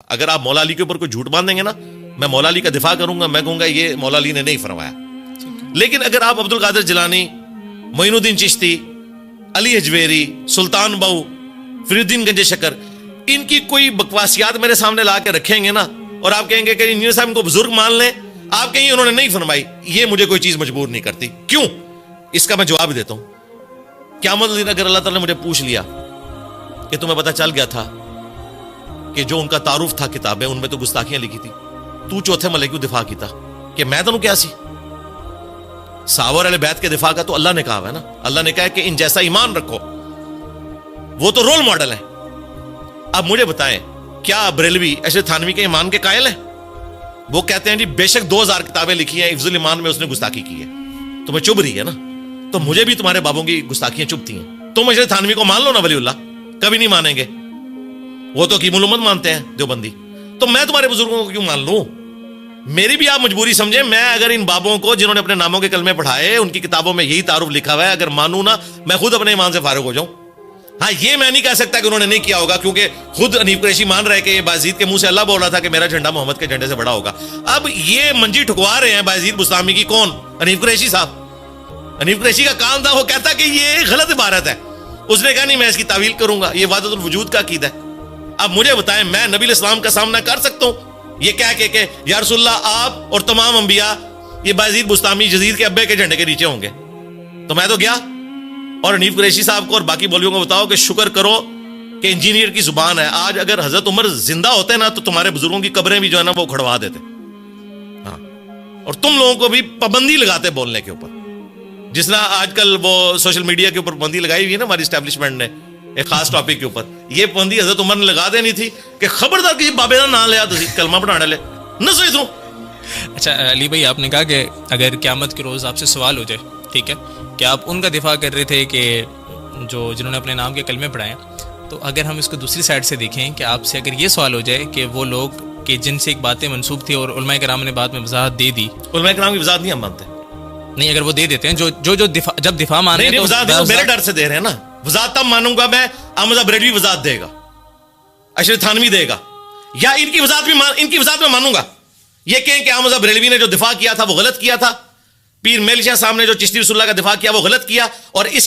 اگر آپ مولا علی کے اوپر کوئی جھوٹ باندھ دیں گے نا، میں مولا علی کا دفاع کروں گا، میں کہوں گا یہ مولا علی نے نہیں فرمایا. لیکن اگر آپ عبد القادر جیلانی، معین الدین چشتی، علی اجویری، سلطان بہو، فرید الدین گنج شکر، ان کی کوئی بکواسیات میرے سامنے لا کے رکھیں گے نا، اور آپ کہیں گے کہ انجینئر صاحب ان کو بزرگ مان لیں، آپ کہیں انہوں نے نہیں فرمائی، یہ مجھے کوئی چیز مجبور نہیں کرتی. کیوں؟ اس کا میں جواب دیتا ہوں. قیامت دن اگر اللہ تعالیٰ نے مجھے پوچھ لیا کہ تمہیں پتہ چل گیا تھا کہ جو ان کا تعارف تھا کتابیں ان میں تو گستاخیاں لکھی تھی، تو چوتھے ملے کیوں دفاع کیتا کہ میں تو کیا سی؟ صحابہ اور اہل بیت کے دفاع کا تو اللہ نے کہا ہے نا. اللہ نے کہا ہے کہ ان جیسا ایمان رکھو، وہ تو رول ماڈل ہے. اب مجھے بتائیں، کیا بریلوی اشرف تھانوی کے ایمان کے قائل ہیں؟ وہ کہتے ہیں جی بے شک 2000 کتابیں لکھی ہیں، حفظ الایمان میں اس نے گستاخی کی ہے. تمہیں چبھ رہی ہے نا، تو مجھے بھی تمہارے بابوں کی گستاخیاں چبھتی ہیں. تم اشرف تھانوی کو مان لو نا ولی اللہ، کبھی نہیں مانیں گے، وہ تو حکیم الامت مانتے ہیں دیوبندی. تو میں تمہارے بزرگوں کو کیوں مان لوں؟ میری بھی آپ مجبوری سمجھیں. میں اگر ان بابوں کو جنہوں نے اپنے ناموں کے کلمے پڑھائے ان کی کتابوں میں یہی تعارف لکھا ہوا ہے اگر مانوں نا، میں خود اپنے ایمان سے فارغ ہو جاؤں. ہاں یہ میں نہیں کہہ سکتا کہ انہوں نے نہیں کیا ہوگا، کیونکہ خود حنیف قریشی مان رہے کہ یہ بایزید کے منہ سے اللہ بول رہا تھا کہ میرا جھنڈا محمد کے جھنڈے سے بڑا ہوگا. اب یہ منجی ٹھکوا رہے ہیں بایزید بستامی کی. کون؟ حنیف قریشی صاحب. حنیف قریشی کا کام تھا، وہ کہتا کہ یہ غلط عبارت ہے. اس نے کہا نہیں میں اس کی تعویل کروں گا، یہ وحدت الوجود کا عقیدہ ہے. اب مجھے بتائیں، میں نبی الاسلام کا سامنا کر سکتا ہوں یہ کہہ کے کہ یا رسول اللہ آپ اور تمام انبیاء یہ بایزید بستامی یزید کے ابے کے جھنڈے کے نیچے ہوں گے؟ تو میں تو گیا اور حنیف قریشی صاحب کو اور باقی مولویوں کو بتاؤ کہ شکر کرو کہ انجینئر کی زبان ہے. آج اگر حضرت عمر زندہ ہوتے نا تو تمہارے بزرگوں کی قبریں بھی جو ہے نا وہ کھڑوا دیتے. ہاں، اور تم لوگوں کو بھی پابندی لگاتے بولنے کے اوپر، جس طرح آج کل وہ سوشل میڈیا کے اوپر پابندی لگائی ہوئی ہے نا ہماری اسٹیبلشمنٹ نے ایک خاص ٹاپک کے اوپر. یہ پابندی حضرت عمر نے لگا دینی تھی کہ خبردار کسی بابے کا نام لیا تو کلمہ پڑھانے لے نہ سوچ دوں. اچھا علی بھائی، آپ نے کہا کہ اگر قیامت کے روز آپ سے سوال ہو جائے، ٹھیک ہے، کہ آپ ان کا دفاع کر رہے تھے کہ جنہوں نے اپنے نام کے کلمے پڑھائے، تو اگر ہم اس کو دوسری سائڈ سے دیکھیں کہ آپ سے اگر یہ سوال ہو جائے کہ وہ لوگ کہ جن سے ایک باتیں منسوب تھی اور علماء کرام نے بعد میں وضاحت دے دی. علماء کرام کی وضاحت نہیں ہم مانتے. نہیں، اگر وہ دے دیتے ہیں جو جب دفاع مان رہے ہیں تو میرے ڈر سے دے رہے ہیں نا. وضاحت تب مانوں گا میں، احمد بریلوی وضاحت دے گا، اشرف تھانوی دے گا، یا ان کی وضاحت میں مانوں گا. یہ کہیں کہ احمد بریلوی نے جو دفاع کیا تھا وہ غلط کیا تھا، پیر میل شاہ صاحب نے جو چشتی رسول اللہ کا دفاع کیا وہ غلط کیا، اور اس